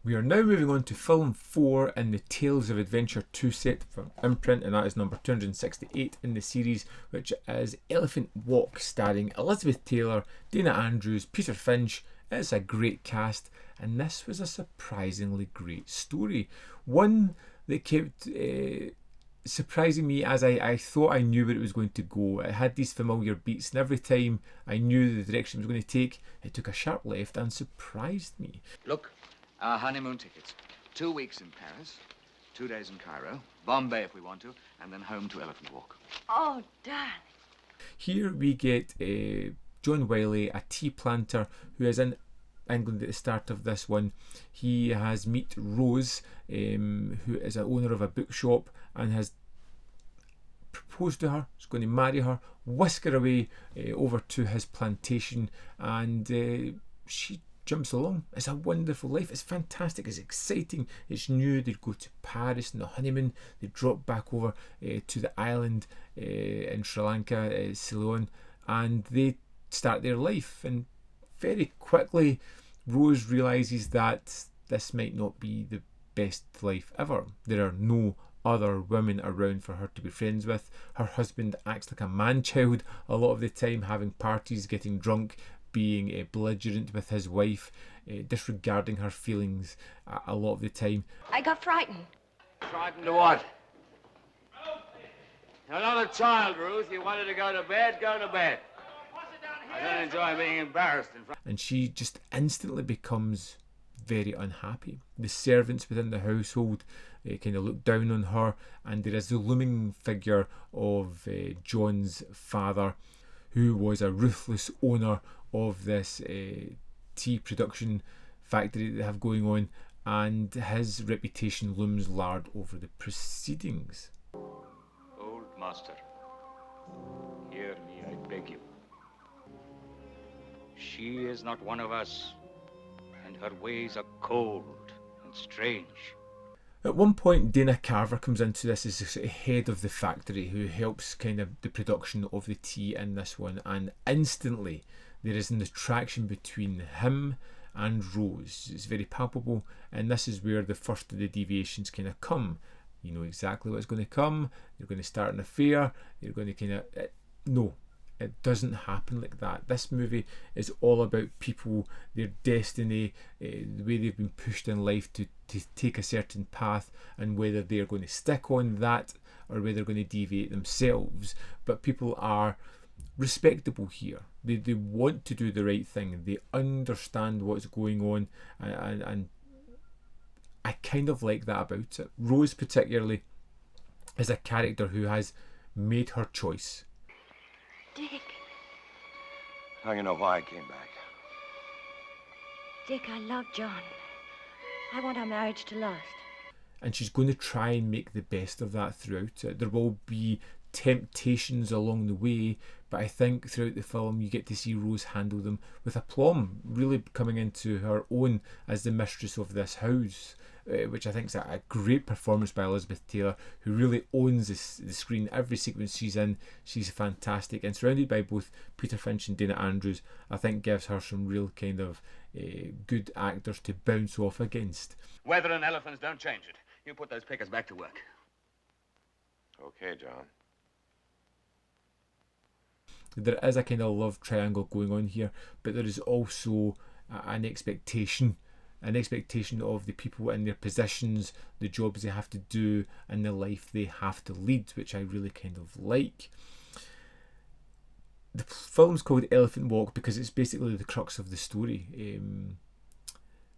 We are now moving on to film 4 in the Tales of Adventure 2 set from Imprint, and that is number 268 in the series, which is Elephant Walk, starring Elizabeth Taylor, Dana Andrews, Peter Finch. It's a great cast, and this was a surprisingly great story. One that kept surprising me, as I thought I knew where it was going to go. It had these familiar beats, and every time I knew the direction it was going to take, it took a sharp left and surprised me. Look, our honeymoon tickets. 2 weeks in Paris, 2 days in Cairo, Bombay if we want to, and then home to Elephant Walk. Oh, darling. Here we get John Wiley, a tea planter who is in England at the start of this one. He has met Rose, who is an owner of a bookshop, and has proposed to her. He's going to marry her, whisk her away over to his plantation, and she jumps along. It's a wonderful life. It's fantastic. It's exciting. It's new. They go to Paris on the honeymoon. They drop back over to the island in Sri Lanka, Ceylon, and they start their life. And very quickly, Rose realises that this might not be the best life ever. There are no other women around for her to be friends with. Her husband acts like a man-child a lot of the time, having parties, getting drunk, being belligerent with his wife, disregarding her feelings a lot of the time. I got frightened. Frightened of what? You're not a child, Ruth. You wanted to go to bed, go to bed. I don't enjoy being embarrassed in front. And she just instantly becomes very unhappy. The servants within the household kind of look down on her, and there is the looming figure of John's father, who was a ruthless owner of this tea production factory that they have going on, and his reputation looms large over the proceedings. Old master, hear me, I beg you. She is not one of us, and her ways are cold and strange. At one point, Dana Carver comes into this as the sort of head of the factory, who helps kind of the production of the tea in this one, and instantly there is an attraction between him and Rose. It's very palpable, and this is where the first of the deviations kind of come. You know exactly what's going to come. You're going to start an affair. You're going to kind of... No, it doesn't happen like that. This movie is all about people, their destiny, the way they've been pushed in life to take a certain path, and whether they're going to stick on that or whether they're going to deviate themselves. But people are respectable here. They want to do the right thing. They understand what's going on, and I kind of like that about it. Rose particularly is a character who has made her choice. Dick. Now you know why I came back. Dick, I love John. I want our marriage to last. And she's going to try and make the best of that throughout it. There will be temptations along the way, but I think throughout the film you get to see Rose handle them with aplomb, really coming into her own as the mistress of this house, which I think is a great performance by Elizabeth Taylor, who really owns the screen. Every sequence she's in, she's fantastic, and surrounded by both Peter Finch and Dana Andrews, I think gives her some real kind of good actors to bounce off against. Weather and elephants don't change it. You put those pickers back to work. Okay, John. There is a kind of love triangle going on here, but there is also an expectation of the people in their positions, the jobs they have to do, and the life they have to lead, which I really kind of like. The film's called Elephant Walk because it's basically the crux of the story.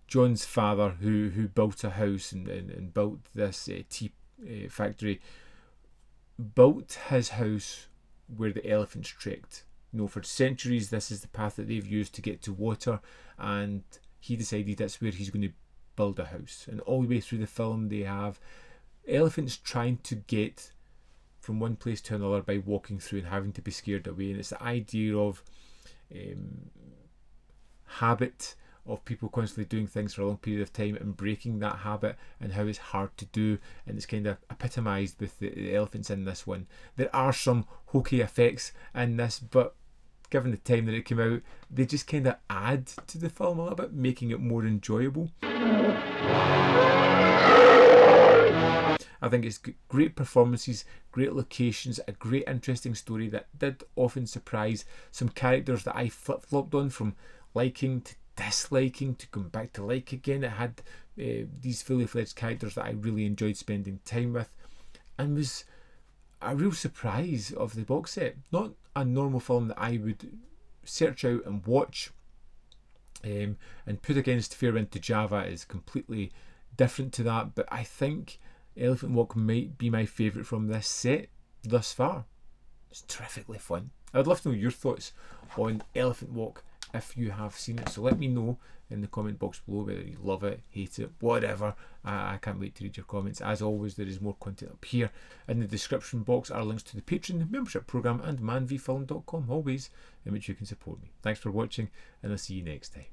John's father, who built a house and built this tea factory, built his house where the elephants trekked. You know, for centuries this is the path that they've used to get to water, and he decided that's where he's going to build a house. And all the way through the film they have elephants trying to get from one place to another by walking through and having to be scared away. And it's the idea of habit, of people constantly doing things for a long period of time and breaking that habit, and how it's hard to do, and it's kind of epitomised with the elephants in this one. There are some hokey effects in this, but given the time that it came out, they just kind of add to the film a little bit, making it more enjoyable. I think it's great performances, great locations, a great interesting story that did often surprise. Some characters that I flip-flopped on, from liking to disliking to going back to like again. It had these fully fledged characters that I really enjoyed spending time with, and was a real surprise of the box set. Not a normal film that I would search out and watch and put against Fair Wind to Java. Is completely different to that, but I think Elephant Walk might be my favourite from this set thus far. It's terrifically fun. I'd love to know your thoughts on Elephant Walk if you have seen it, so let me know in the comment box below whether you love it, hate it, whatever. I can't wait to read your comments. As always, there is more content up here. In the description box are links to the Patreon membership programme and manvfilm.com, always, in which you can support me. Thanks for watching, and I'll see you next time.